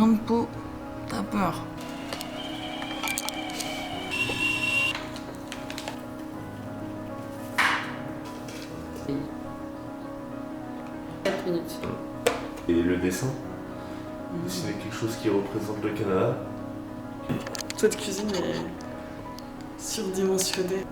grain de peau, t'as peur. Minutes. Et le dessin, dessiner quelque chose qui représente le Canada. Votre cuisine est surdimensionnée.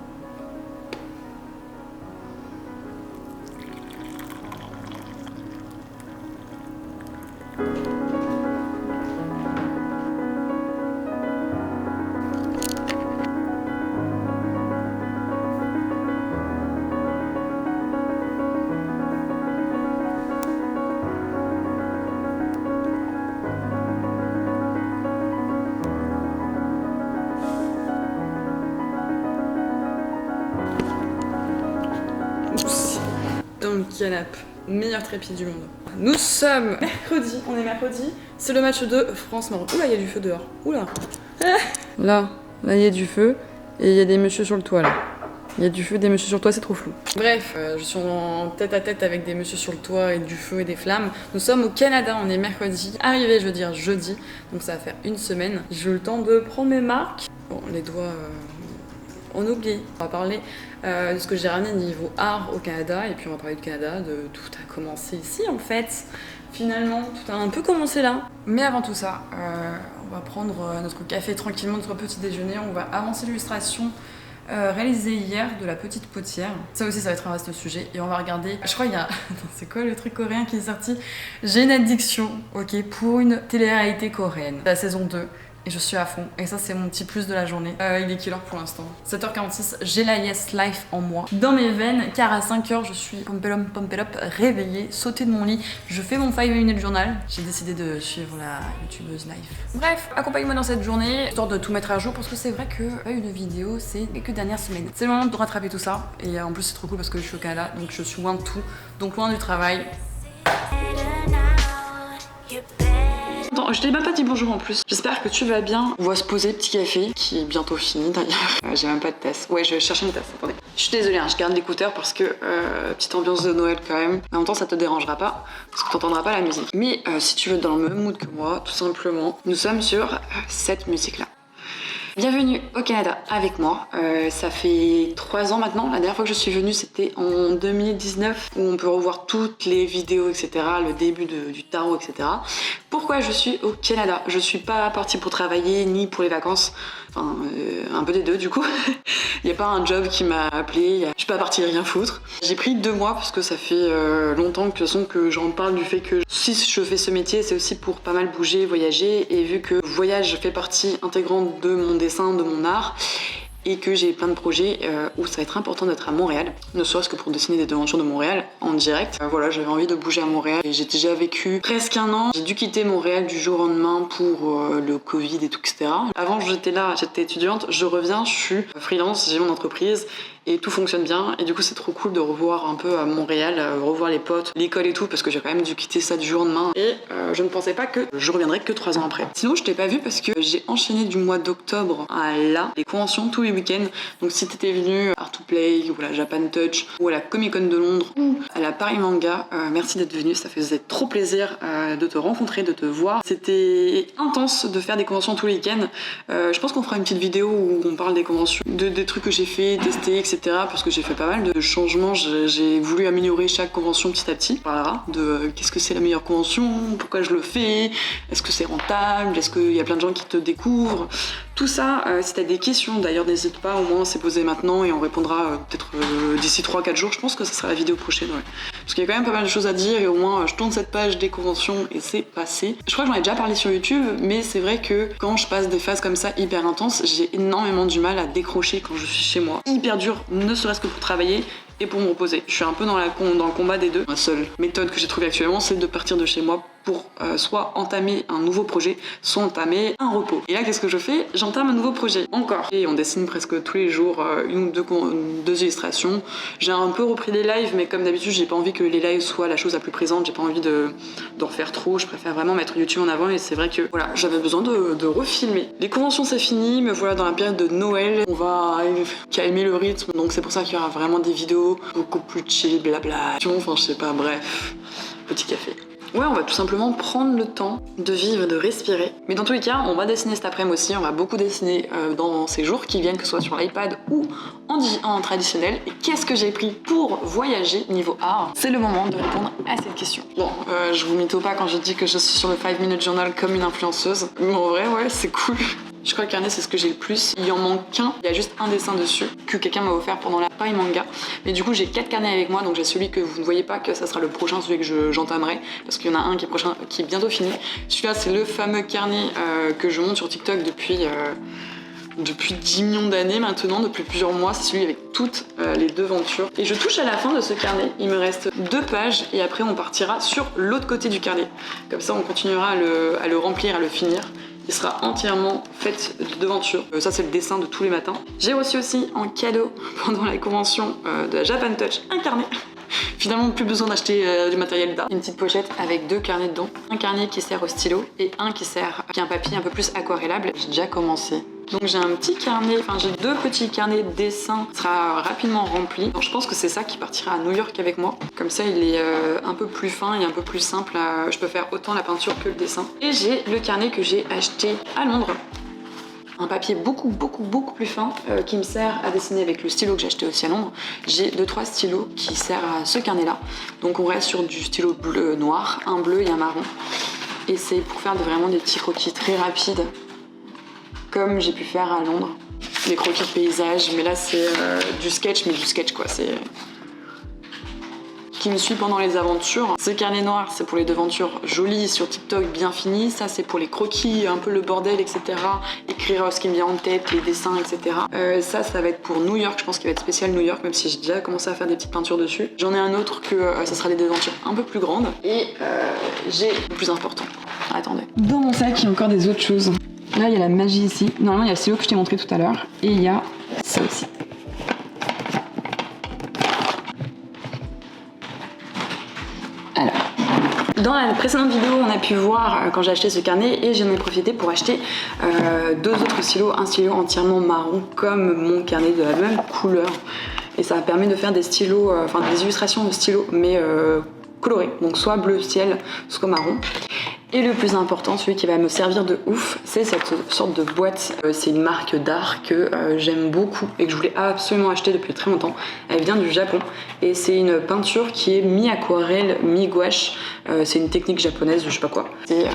Dans le canapé, meilleur trépied du monde. Nous sommes mercredi, on est mercredi, c'est le match de France-Maroc. Oula, il y a du feu dehors, oula. Là, il y a du feu et il y a des messieurs sur le toit là. Il y a du feu, des messieurs sur le toit, c'est trop flou. Bref, je suis en tête à tête avec des messieurs sur le toit et du feu et des flammes. Nous sommes au Canada, on est mercredi, arrivé je veux dire jeudi, donc ça va faire une semaine. J'ai eu le temps de prendre mes marques. Bon, les doigts... on oublie. On va parler de ce que j'ai ramené niveau art au Canada et puis on va parler du Canada, de tout a commencé ici en fait. Finalement, tout a un peu commencé là. Mais avant tout ça, on va prendre notre café tranquillement, notre petit déjeuner. On va avancer l'illustration réalisée hier de la petite potière. Ça aussi, ça va être un vaste sujet. Et on va regarder, je crois il y a... c'est quoi le truc coréen qui est sorti? J'ai une addiction, ok, pour une télé-réalité coréenne. La saison 2. Et je suis à fond. Et ça, c'est mon petit plus de la journée. Il est quelle heure pour l'instant? 7h46. J'ai la Yes Life en moi, dans mes veines, car à 5h, je suis pompel up, réveillée, sautée de mon lit. Je fais mon 5 minute journal. J'ai décidé de suivre la youtubeuse Life. Bref, accompagne-moi dans cette journée, histoire de tout mettre à jour, parce que c'est vrai que pas eu de vidéo ces quelques dernières semaines. C'est le moment de rattraper tout ça. Et en plus, c'est trop cool parce que je suis au Canada, donc je suis loin de tout, donc loin du travail. Attends, je t'ai même pas dit bonjour en plus. J'espère que tu vas bien. On va se poser, petit café, qui est bientôt fini d'ailleurs. J'ai même pas de tasse. Ouais, je cherchais une tasse, attendez. Je suis désolée, hein, je garde l'écouteur parce que petite ambiance de Noël quand même. En même temps, ça te dérangera pas, parce que t'entendras pas la musique. Mais si tu veux être dans le même mood que moi, tout simplement, nous sommes sur cette musique-là. Bienvenue au Canada avec moi. Ça fait 3 ans maintenant. La dernière fois que je suis venue, c'était en 2019, où on peut revoir toutes les vidéos, etc. Le début du tarot, etc. Pourquoi je suis au Canada? Je suis pas partie pour travailler ni pour les vacances. Enfin, un peu des deux du coup. Il n'y a pas un job qui m'a appelée. Je suis pas partie rien foutre. J'ai pris 2 mois parce que ça fait longtemps que, de toute façon, que j'en parle du fait que si je fais ce métier, c'est aussi pour pas mal bouger, voyager. Et vu que voyage fait partie intégrante de mon dessin, de mon art, et que j'ai plein de projets où ça va être important d'être à Montréal, ne serait-ce que pour dessiner des devantures de Montréal en direct. Voilà, j'avais envie de bouger à Montréal et j'ai déjà vécu presque 1 an. J'ai dû quitter Montréal du jour au lendemain pour le Covid et tout, etc. Avant, j'étais là, j'étais étudiante, je reviens, je suis freelance, j'ai mon entreprise et tout fonctionne bien. Et du coup, c'est trop cool de revoir un peu à Montréal, revoir les potes, l'école et tout, parce que j'ai quand même dû quitter ça du jour au lendemain. Et je ne pensais pas que je reviendrais que 3 ans après. Sinon, je t'ai pas vu parce que j'ai enchaîné du mois d'octobre à là les conventions tous les week-ends. Donc si t'étais venu à Art2Play ou à la Japan Touch ou à la Comic Con de Londres ou à la Paris Manga, merci d'être venu, ça faisait trop plaisir de te rencontrer, de te voir. C'était intense de faire des conventions tous les week-ends. Je pense qu'on fera une petite vidéo où on parle des conventions, des trucs que j'ai fait, testé, etc. Parce que j'ai fait pas mal de changements, j'ai voulu améliorer chaque convention petit à petit. On parlera de qu'est-ce que c'est la meilleure convention, pourquoi je le fais, est-ce que c'est rentable, est-ce qu'il y a plein de gens qui te découvrent. Tout ça, si t'as des questions d'ailleurs, n'hésite pas, au moins c'est posé maintenant et on répondra peut-être d'ici 3-4 jours. Je pense que ça sera la vidéo prochaine, ouais. Parce qu'il y a quand même pas mal de choses à dire et au moins je tourne cette page des conventions et c'est passé. Je crois que j'en ai déjà parlé sur YouTube, mais c'est vrai que quand je passe des phases comme ça hyper intenses, j'ai énormément du mal à décrocher quand je suis chez moi. Hyper dur, ne serait-ce que pour travailler et pour me reposer. Je suis un peu dans le combat des deux. La seule méthode que j'ai trouvée actuellement, c'est de partir de chez moi pour soit entamer un nouveau projet, soit entamer un repos. Et là, qu'est-ce que je fais? J'entame un nouveau projet, encore. Et on dessine presque tous les jours une ou deux illustrations. J'ai un peu repris les lives, mais comme d'habitude, j'ai pas envie que les lives soient la chose la plus présente. J'ai pas envie d'en refaire trop. Je préfère vraiment mettre YouTube en avant. Et c'est vrai que voilà, j'avais besoin de refilmer. Les conventions, c'est fini. Me voilà dans la période de Noël. On va calmer le rythme. Donc c'est pour ça qu'il y aura vraiment des vidéos beaucoup plus chill, blabla. Enfin, je sais pas, bref. Petit café. Ouais, on va tout simplement prendre le temps de vivre et de respirer. Mais dans tous les cas, on va dessiner cet après-midi aussi, on va beaucoup dessiner dans ces jours qui viennent, que ce soit sur l'iPad ou en traditionnel. Et qu'est-ce que j'ai pris pour voyager niveau art? C'est le moment de répondre à cette question. Bon, je vous mytho pas quand je dis que je suis sur le 5 Minute Journal comme une influenceuse. Mais en vrai, ouais, c'est cool. Je crois que le carnet, c'est ce que j'ai le plus. Il en manque qu'un. Il y a juste un dessin dessus que quelqu'un m'a offert pendant la Paris Manga. Mais du coup, j'ai 4 carnets avec moi. Donc j'ai celui que vous ne voyez pas, que ça sera le prochain, celui que j'entamerai. Parce qu'il y en a un qui est bientôt fini. Celui-là, c'est le fameux carnet que je monte sur TikTok depuis 10 millions d'années maintenant, depuis plusieurs mois. C'est celui avec toutes les devantures. Et je touche à la fin de ce carnet. Il me reste 2 pages et après on partira sur l'autre côté du carnet. Comme ça, on continuera à le remplir, à le finir. Il sera entièrement fait de devantures. Ça, c'est le dessin de tous les matins. J'ai reçu aussi en cadeau pendant la convention de la Japan Touch un carnet. Finalement, plus besoin d'acheter du matériel d'art. Une petite pochette avec 2 carnets dedans. Un carnet qui sert au stylo et un qui est un papier un peu plus aquarellable. J'ai déjà commencé. Donc j'ai un petit carnet, j'ai 2 petits carnets de dessin, qui sera rapidement rempli. Donc je pense que c'est ça qui partira à New York avec moi. Comme ça il est un peu plus fin et un peu plus simple. Je peux faire autant la peinture que le dessin. Et j'ai le carnet que j'ai acheté à Londres. Un papier beaucoup plus fin qui me sert à dessiner avec le stylo que j'ai acheté aussi à Londres. J'ai 2-3 stylos qui servent à ce carnet là. Donc on reste sur du stylo bleu noir, un bleu et un marron. Et c'est pour faire vraiment des petits croquis très rapides, comme j'ai pu faire à Londres. Des croquis de paysage, mais là c'est du sketch, mais du sketch quoi. C'est qui me suit pendant les aventures. Ce carnet noir, c'est pour les devantures jolies sur TikTok, bien finies. Ça, c'est pour les croquis, un peu le bordel, etc. Écrire ce qui me vient en tête, les dessins, etc. Ça va être pour New York. Je pense qu'il va être spécial New York, même si j'ai déjà commencé à faire des petites peintures dessus. J'en ai un autre que ça sera des devantures un peu plus grandes. Et j'ai le plus important. Attendez. Dans mon sac, il y a encore des autres choses. Là, il y a la magie ici. Normalement, il y a le stylo que je t'ai montré tout à l'heure. Et il y a ça aussi. Alors, dans la précédente vidéo, on a pu voir quand j'ai acheté ce carnet et j'en ai profité pour acheter 2 autres stylos. Un stylo entièrement marron comme mon carnet de la même couleur. Et ça permet de faire des stylos, des illustrations de stylos, mais colorés. Donc soit bleu ciel, soit marron. Et le plus important, celui qui va me servir de ouf, c'est cette sorte de boîte. C'est une marque d'art que j'aime beaucoup et que je voulais absolument acheter depuis très longtemps. Elle vient du Japon et c'est une peinture qui est mi-aquarelle, mi-gouache. C'est une technique japonaise, je sais pas quoi. C'est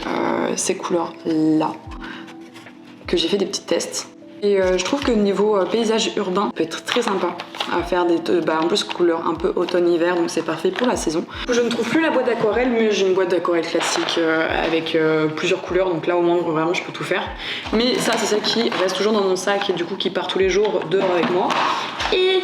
ces couleurs-là que j'ai fait des petits tests. Et je trouve que niveau paysage urbain, ça peut être très sympa à faire en plus couleur un peu automne-hiver, donc c'est parfait pour la saison. Je ne trouve plus la boîte d'aquarelle, mais j'ai une boîte d'aquarelle classique avec plusieurs couleurs, donc là au moins vraiment je peux tout faire. Mais ça c'est ça qui reste toujours dans mon sac et du coup qui part tous les jours dehors avec moi. Et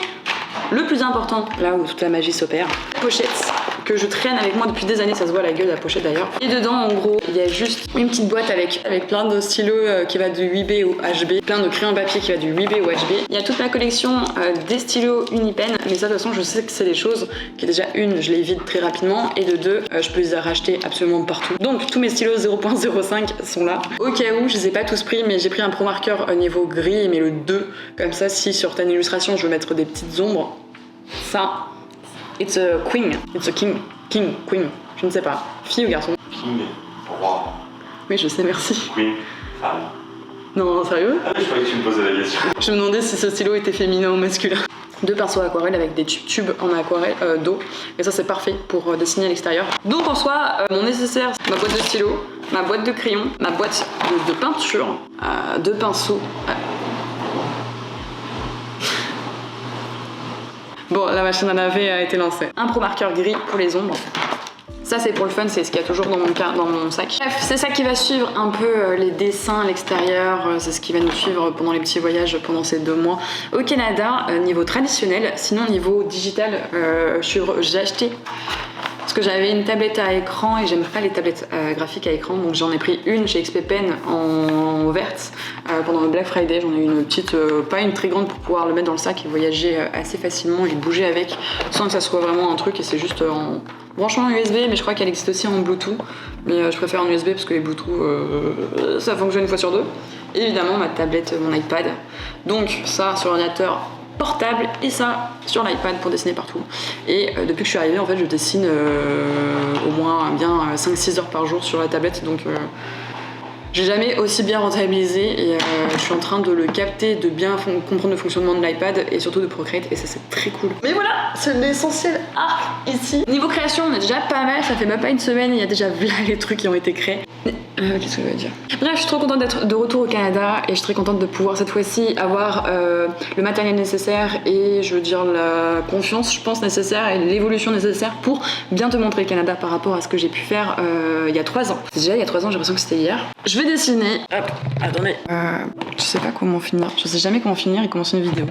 le plus important, là où toute la magie s'opère, la pochette que je traîne avec moi depuis des années, ça se voit à la gueule de la pochette d'ailleurs. Et dedans, en gros, il y a juste une petite boîte avec plein de stylos qui va du 8B au HB, plein de crayons papier qui va du 8B au HB. Il y a toute ma collection des stylos Unipen, mais ça de toute façon, je sais que c'est des choses qui déjà une, je les vide très rapidement, et de deux, je peux les racheter absolument partout. Donc tous mes stylos 0.05 sont là. Au cas où, je les ai pas tous pris, mais j'ai pris un pro marqueur niveau gris, mais le 2, comme ça, si sur certaines illustrations, je veux mettre des petites ombres, ça. It's a queen, it's a king, queen, je ne sais pas. Fille ou garçon? King, roi. Oui, je sais, merci. Queen, femme. Non, sérieux? Je croyais que tu me posais la question. Je me demandais si ce stylo était féminin ou masculin. 2 pinceaux aquarelle avec des tubes en aquarelle d'eau. Et ça, c'est parfait pour dessiner à l'extérieur. Donc en soi, mon nécessaire, ma boîte de stylo, ma boîte de crayon, ma boîte de peinture, 2 pinceaux. Bon, la machine à laver a été lancée. Un pro marqueur gris pour les ombres. Ça c'est pour le fun, c'est ce qu'il y a toujours dans mon sac. Bref, c'est ça qui va suivre un peu les dessins à l'extérieur, c'est ce qui va nous suivre pendant les petits voyages pendant ces 2 mois au Canada, niveau traditionnel. Sinon niveau digital, j'ai acheté parce que j'avais une tablette à écran et j'aime pas les tablettes graphiques à écran, donc j'en ai pris une chez XP Pen en verte pendant le Black Friday. J'en ai une petite, pas une très grande pour pouvoir le mettre dans le sac et voyager assez facilement et bouger avec sans que ça soit vraiment un truc, et c'est juste en branchement USB, mais je crois qu'elle existe aussi en Bluetooth, mais je préfère en USB parce que les Bluetooth ça fonctionne une fois sur 2. Et évidemment ma tablette, mon iPad, donc ça sur l'ordinateur portable et ça sur l'iPad pour dessiner partout. Et depuis que je suis arrivée, en fait, je dessine au moins bien 5-6 heures par jour sur la tablette, donc j'ai jamais aussi bien rentabilisé et je suis en train de le capter, de bien comprendre le fonctionnement de l'iPad et surtout de Procreate et ça c'est très cool. Mais voilà, c'est l'essentiel arc ici. Niveau création, on est déjà pas mal, ça fait même pas une semaine, il y a déjà là les trucs qui ont été créés. Qu'est-ce que je veux dire? Bref, je suis trop contente d'être de retour au Canada et je suis très contente de pouvoir cette fois-ci avoir le matériel nécessaire et je veux dire la confiance, je pense, nécessaire et l'évolution nécessaire pour bien te montrer le Canada par rapport à ce que j'ai pu faire il y a 3 ans. Déjà il y a 3 ans, j'ai l'impression que c'était hier. Je vais dessiner. Hop, attendez. Je sais pas comment finir. Je sais jamais comment finir et commencer une vidéo.